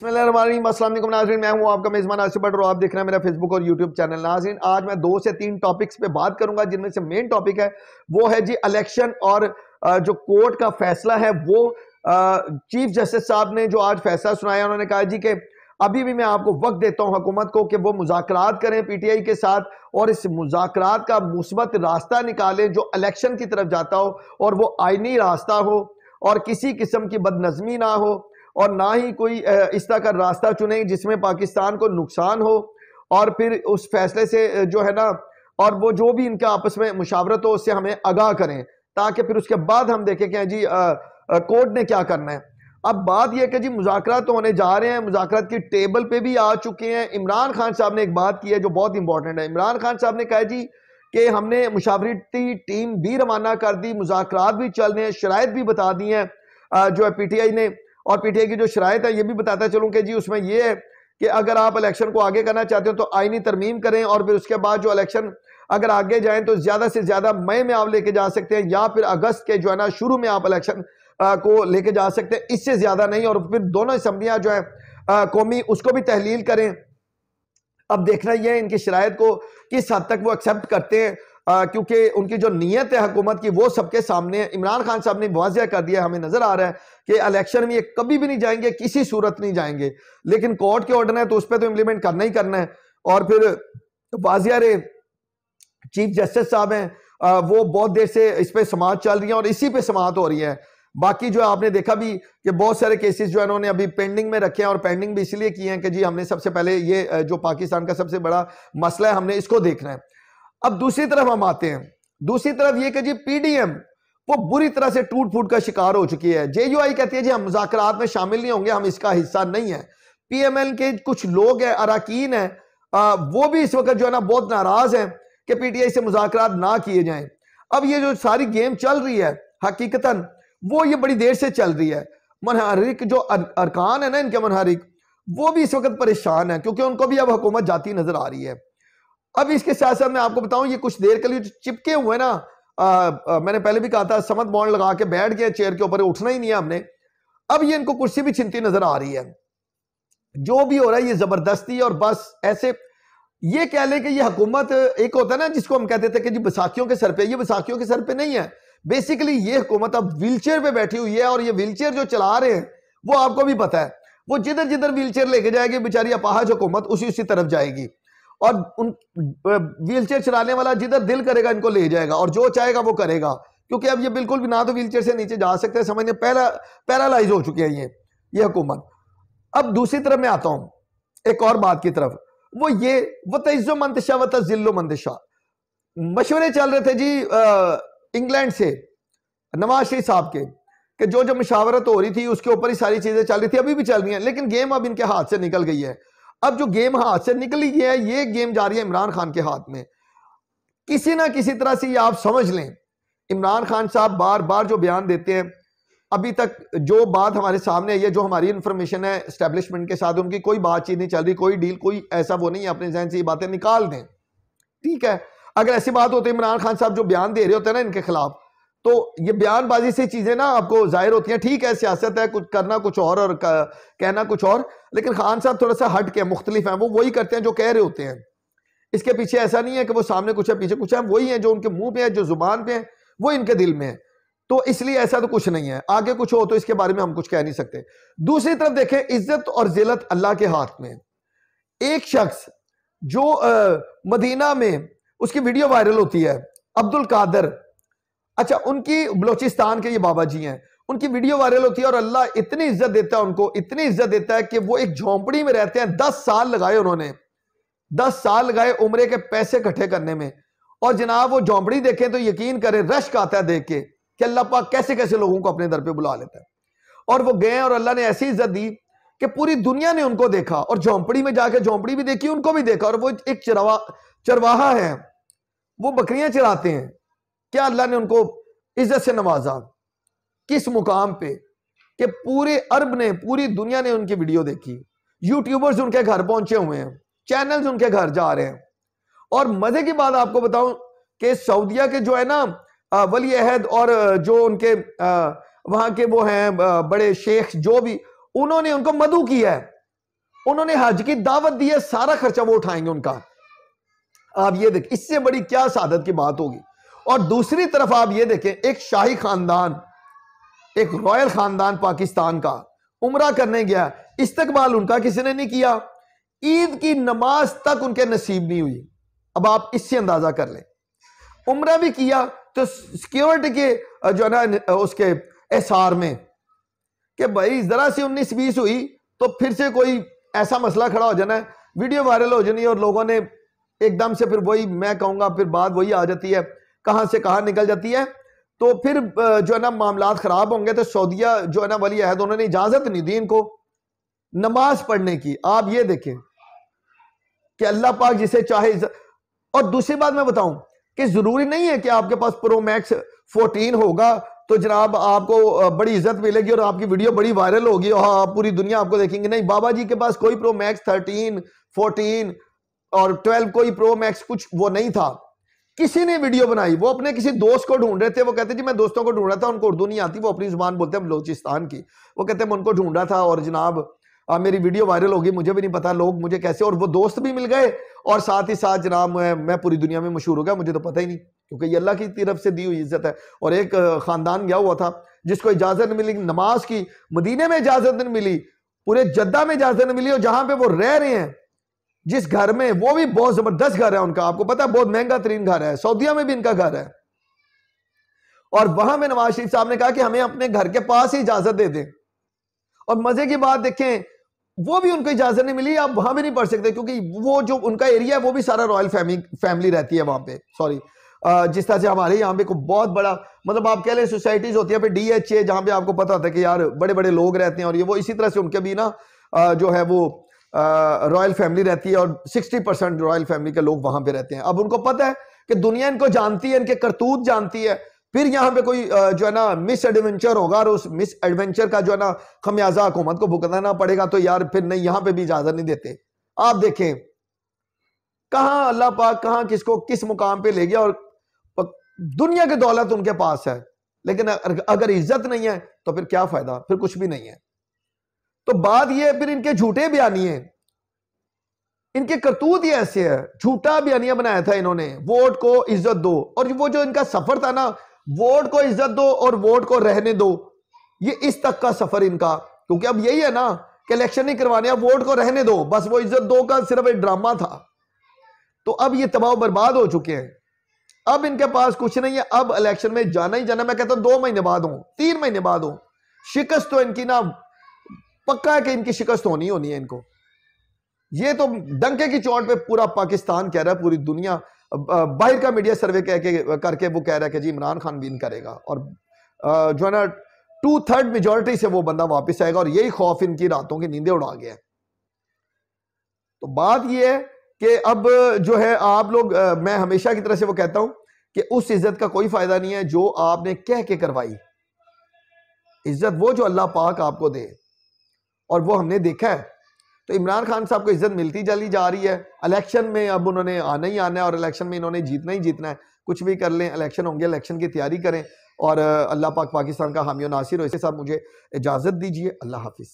अस्सलाम वालेकुम नाज़रीन, मैं हूं आपका मेज़बान आसिफ भट्ट और आप देख रहे हैं मेरा फेसबुक और यूट्यूब चैनल। नाज़रीन, आज मैं 2 से 3 टॉपिक्स पे बात करूंगा, जिनमें से मेन टॉपिक है वो है जी इलेक्शन और जो कोर्ट का फैसला है वो चीफ जस्टिस साहब ने जो आज फैसला सुनाया, उन्होंने कहा जी कि अभी भी मैं आपको वक्त देता हूं हुकूमत को कि वो मुज़ाकरात करें पीटीआई के साथ और इस मुज़ाकरात का मुस्बत रास्ता निकालें जो इलेक्शन की तरफ जाता हो और वो आईनी रास्ता हो और किसी किस्म की बदनज़मी ना हो और ना ही कोई इस तरह का रास्ता चुने जिसमें पाकिस्तान को नुकसान हो। और फिर उस फैसले से जो है ना, और वो जो भी इनका आपस में मुशावरत हो उससे हमें आगाह करें, ताकि फिर उसके बाद हम देखें कि जी कोर्ट ने क्या करना है। अब बात यह कि जी मुज़ाकरात तो होने जा रहे हैं, मुज़ाकरात की टेबल पे भी आ चुके हैं। इमरान खान साहब ने एक बात की है जो बहुत इंपॉर्टेंट है। इमरान खान साहब ने कहा जी कि हमने मुशावरती टीम भी रवाना कर दी, मुज़ाकरात भी चल रहे हैं, शराइत भी बता दी हैं जो है पीटीआई ने। और पीटीआई की जो शराइत है ये भी बताता चलूं कि जी उसमें ये है कि अगर आप इलेक्शन को आगे करना चाहते हो तो आईनी तरमीम करें और फिर उसके बाद जो इलेक्शन अगर आगे जाएं तो ज्यादा से ज्यादा मई में आप लेके जा सकते हैं या फिर अगस्त के जो है ना शुरू में आप इलेक्शन को लेके जा सकते हैं, इससे ज्यादा नहीं। और फिर दोनों असम्बलियां जो है कौमी उसको भी तहलील करें। अब देखना यह है इनकी शराइत को किस हद तक वो एक्सेप्ट करते हैं, क्योंकि उनकी जो नीयत है हुकूमत की वो सबके सामने है। इमरान खान साहब ने वाज़ेह कर दिया, हमें नजर आ रहा है कि इलेक्शन में ये कभी भी नहीं जाएंगे, किसी सूरत नहीं जाएंगे, लेकिन कोर्ट के ऑर्डर है तो उस पर तो इंप्लीमेंट करना ही करना है। और फिर वाज़ेह रहे चीफ जस्टिस साहब हैं वो बहुत देर से इस पर समाअत चल रही है और इसी पे समाअत हो रही है। बाकी जो आपने देखा भी कि बहुत सारे केसेस जो है उन्होंने अभी पेंडिंग में रखे हैं और पेंडिंग भी इसलिए किए हैं कि जी हमने सबसे पहले ये जो पाकिस्तान का सबसे बड़ा मसला है हमने इसको देखना है। अब दूसरी तरफ हम आते हैं, दूसरी तरफ ये कि जी पीडीएम वो बुरी तरह से टूट फूट का शिकार हो चुकी है। जेयूआई कहती है जी हम मुज़ाकरात में शामिल नहीं होंगे, हम इसका हिस्सा नहीं है। पीएमएल के कुछ लोग हैं, अरकान हैं, वो भी इस वक्त जो है ना बहुत नाराज हैं कि पीटीआई से मुज़ाकरात ना किए जाएं। अब ये जो सारी गेम चल रही है हकीकतन वो ये बड़ी देर से चल रही है। मनहरिक जो अरकान है ना इनके मनहरिक, वो भी इस वक्त परेशान है क्योंकि उनको भी अब हुकूमत जाती नजर आ रही है। अब इसके साथ साथ मैं आपको बताऊं, ये कुछ देर के लिए चिपके हुए ना, मैंने पहले भी कहा था समत बॉन्ड लगा के बैठ गए चेयर के ऊपर, उठना ही नहीं है हमने। अब ये इनको कुर्सी भी छिनती नजर आ रही है। जो भी हो रहा है ये जबरदस्ती और बस ऐसे ये कह ले कि ये हुकूमत एक होता है ना जिसको हम कहते थे कि जी बैसाखियों के सर पे, ये बैसाखियों के सर पे नहीं है। बेसिकली ये हुकूमत अब व्हीलचेयर पे बैठी हुई है और ये व्हीलचेयर जो चला रहे हैं वो आपको भी पता है, वो जिधर जिधर व्हीलचेयर लेके जाएगी बेचारी अपाहज हुकूमत उसी तरफ जाएगी और उन व्हीलचेयर चलाने वाला जिधर दिल करेगा इनको ले जाएगा और जो चाहेगा वो करेगा, क्योंकि अब ये बिल्कुल भी ना तो व्हीलचेयर से नीचे जा सकते, समझने पैरालाइज हो चुके हैं ये हुकूमत। अब दूसरी तरफ मैं आता हूं एक और बात की तरफ, वो ये वतइज़्ज़ो मंतशा वतज़िल्लु मंतशा। मशवरे चल रहे थे जी इंग्लैंड से नवाज शरीफ साहब के कि जो मुशावरत हो रही थी उसके ऊपर ही सारी चीजें चल रही थी, अभी भी चल रही हैं, लेकिन गेम अब इनके हाथ से निकल गई है। अब जो गेम हाथ से निकली है ये गेम जा रही है इमरान खान के हाथ में। किसी ना किसी तरह से ये आप समझ लें, इमरान खान साहब बार बार जो बयान देते हैं, अभी तक जो बात हमारे सामने आई है, जो हमारी इंफॉर्मेशन है एस्टेब्लिशमेंट के साथ उनकी कोई बातचीत नहीं चल रही, कोई डील, कोई ऐसा वो नहीं है, अपने जहन से ये बातें निकाल दें। ठीक है, अगर ऐसी बात होती है इमरान खान साहब जो बयान दे रहे होते हैं ना इनके खिलाफ, तो ये बयानबाजी से चीजें ना आपको जाहिर होती हैं। ठीक है, सियासत है, कुछ करना कुछ और कहना कुछ और, लेकिन खान साहब थोड़ा सा हट के मुख्तलिफ हैं, वो वही करते हैं जो कह रहे होते हैं। इसके पीछे ऐसा नहीं है कि वो सामने कुछ है पीछे कुछ है, वही है जो उनके मुंह पे है, जो जुबान पे है वो इनके दिल में है। तो इसलिए ऐसा तो कुछ नहीं है, आगे कुछ हो तो इसके बारे में हम कुछ कह नहीं सकते। दूसरी तरफ देखें, इज्जत और जिल्लत अल्लाह के हाथ में। एक शख्स जो मदीना में उसकी वीडियो वायरल होती है, अब्दुल कादर, अच्छा उनकी बलोचिस्तान के ये बाबा जी हैं, उनकी वीडियो वायरल होती है और अल्लाह इतनी इज्जत देता है उनको, इतनी इज्जत देता है कि वो एक झोंपड़ी में रहते हैं। 10 साल लगाए उन्होंने, 10 साल लगाए उम्रे के पैसे इकट्ठे करने में। और जनाब वो झोंपड़ी देखें तो यकीन करें रश्क आता है देख के कि अल्लाह पाक कैसे कैसे लोगों को अपने दर पे बुला लेता है। और वो गए और अल्लाह ने ऐसी इज्जत दी कि पूरी दुनिया ने उनको देखा और झोंपड़ी में जाके झोंपड़ी भी देखी, उनको भी देखा। और वो एक चरवाहा है, वो बकरियां चराते हैं। क्या अल्लाह ने उनको इज्जत से नवाजा, किस मुकाम पे कि पूरे अरब ने, पूरी दुनिया ने उनकी वीडियो देखी, यूट्यूबर्स उनके घर पहुंचे हुए हैं, चैनल्स उनके घर जा रहे हैं। और मजे की बात आपको बताऊं कि सऊदिया के जो है ना वली अहद और जो उनके वहां के वो हैं बड़े शेख, जो भी, उन्होंने उनको मदऊ किया है उन्होंने हज की दावत दी है, सारा खर्चा वो उठाएंगे उनका। आप ये देखें, इससे बड़ी क्या सादत की बात होगी। और दूसरी तरफ आप ये देखें, एक शाही खानदान, एक रॉयल खानदान पाकिस्तान का उम्रा करने गया, इस्तकबाल उनका किसी ने नहीं किया, ईद की नमाज तक उनके नसीब नहीं हुई। अब आप इससे अंदाजा कर लें, उम्रा भी किया तो सिक्योरिटी के जो है ना उसके एहसार में कि भाई जरा सी 19-20 हुई तो फिर से कोई ऐसा मसला खड़ा हो जाना है, वीडियो वायरल हो जानी है और लोगों ने एकदम से फिर वही, मैं कहूंगा फिर बात वही आ जाती है, कहां से कहां निकल जाती है। तो फिर जो है ना मामलात खराब होंगे। तो सऊदिया जो है ना वली अहद, उन्होंने इजाजत नहीं दी इनको नमाज पढ़ने की। आप ये देखें कि अल्लाह पाक जिसे चाहे। और दूसरी बात मैं बताऊं कि जरूरी नहीं है कि आपके पास प्रो मैक्स 14 होगा तो जनाब आपको बड़ी इज्जत मिलेगी और आपकी वीडियो बड़ी वायरल होगी और हाँ पूरी दुनिया आपको देखेंगे। नहीं, बाबा जी के पास कोई प्रो मैक्स 13, 14 और 12 कोई प्रो मैक्स कुछ वो नहीं था। किसी ने वीडियो बनाई, वो अपने किसी दोस्त को ढूंढ रहे थे, वो कहते जी मैं दोस्तों को ढूंढ रहा था, उनको उर्दू नहीं आती, वो अपनी जुबान बोलते हैं बलोचिस्तान की। वो कहते मैं उनको ढूंढ रहा था और जनाब मेरी वीडियो वायरल होगी, मुझे भी नहीं पता लोग मुझे कैसे, और वो दोस्त भी मिल गए और साथ ही साथ जनाब मैं पूरी दुनिया में मशहूर हो गया, मुझे तो पता ही नहीं, क्योंकि ये अल्लाह की तरफ से दी हुई इज्जत है। और एक खानदान गया हुआ था जिसको इजाजत नहीं मिली नमाज की, मदीने में इजाजत नहीं मिली, पूरे जद्दा में इजाजत नहीं मिली, और जहां पे वो रह रहे हैं जिस घर में, वो भी बहुत जबरदस्त घर है उनका, आपको पता है बहुत महंगा तरीन घर है, सऊदिया में भी इनका घर है। और वहां में नवाज शरीफ साहब ने कहा कि हमें अपने घर के पास ही इजाजत दे दें। और मजे की बात देखें, वो भी उनको इजाजत नहीं मिली, आप वहां भी नहीं पढ़ सकते क्योंकि वो जो उनका एरिया है वो भी सारा रॉयल फैमिली रहती है वहां पे। सॉरी, जिस तरह से हमारे यहाँ पे कोई बहुत बड़ा, मतलब आप कह लें सोसाइटीज होती है पे DHA, जहां पे आपको पता होता है कि यार बड़े बड़े लोग रहते हैं, और ये वो इसी तरह से उनके भी ना जो है वो रॉयल फैमिली रहती है और 60% रॉयल फैमिली के लोग वहां पे रहते हैं। अब उनको पता है कि दुनिया इनको जानती है, इनके करतूत जानती है, फिर यहाँ पे कोई जो है ना मिस एडवेंचर होगा और उस मिस एडवेंचर का जो है ना खमियाजा हुकूमत को भुगतना पड़ेगा, तो यार फिर नहीं, यहाँ पे भी इजाजत नहीं देते। आप देखें कहां अल्लाह पाक कहां किसको किस मुकाम पे ले गया, और दुनिया की दौलत उनके पास है, लेकिन अगर इज्जत नहीं है तो फिर क्या फायदा, फिर कुछ भी नहीं है। तो बात यह, फिर इनके झूठे बयानिए, इनके करतूत ही ऐसे है, झूठा बयानिया बनाया था इन्होंने, वोट को इज्जत दो, और वो जो इनका सफर था ना, वोट को इज्जत दो और वोट को रहने दो, ये इस तक का सफर इनका, क्योंकि अब यही है ना कि इलेक्शन नहीं करवाने, अब वोट को रहने दो, बस वो इज्जत दो का सिर्फ एक ड्रामा था। तो अब ये तबाह बर्बाद हो चुके हैं, अब इनके पास कुछ नहीं है, अब इलेक्शन में जाना ही जाना। मैं कहता हूं 2 महीने बाद हो, 3 महीने बाद हो, शिकस्त तो इनकी ना पक्का है कि इनकी शिकस्त होनी है इनको। ये तो डंके की चोट पे पूरा पाकिस्तान कह रहा है, पूरी दुनिया, बाहर का मीडिया सर्वे करके वो कह रहा है कि जी इमरान खान विन करेगा, और जो है ना 2/3 मेजोरिटी से वो बंदा वापस आएगा, और यही खौफ इनकी रातों की नींदें उड़ा गया है। तो बात ये है कि अब जो है आप लोग, मैं हमेशा की तरह से वो कहता हूं कि उस इज्जत का कोई फायदा नहीं है जो आपने कह के करवाई। इज्जत वो जो अल्लाह पाक आपको दे, और वो हमने देखा है। तो इमरान खान साहब को इज्जत मिलती चली जा रही है, इलेक्शन में अब उन्होंने आना ही आना है, और इलेक्शन में इन्होंने जीतना ही जीतना है, कुछ भी कर लें, इलेक्शन होंगे, इलेक्शन की तैयारी करें, और अल्लाह पाक पाकिस्तान का हामी और नासिर हो। इसके साथ मुझे इजाजत दीजिए, अल्लाह हाफिज।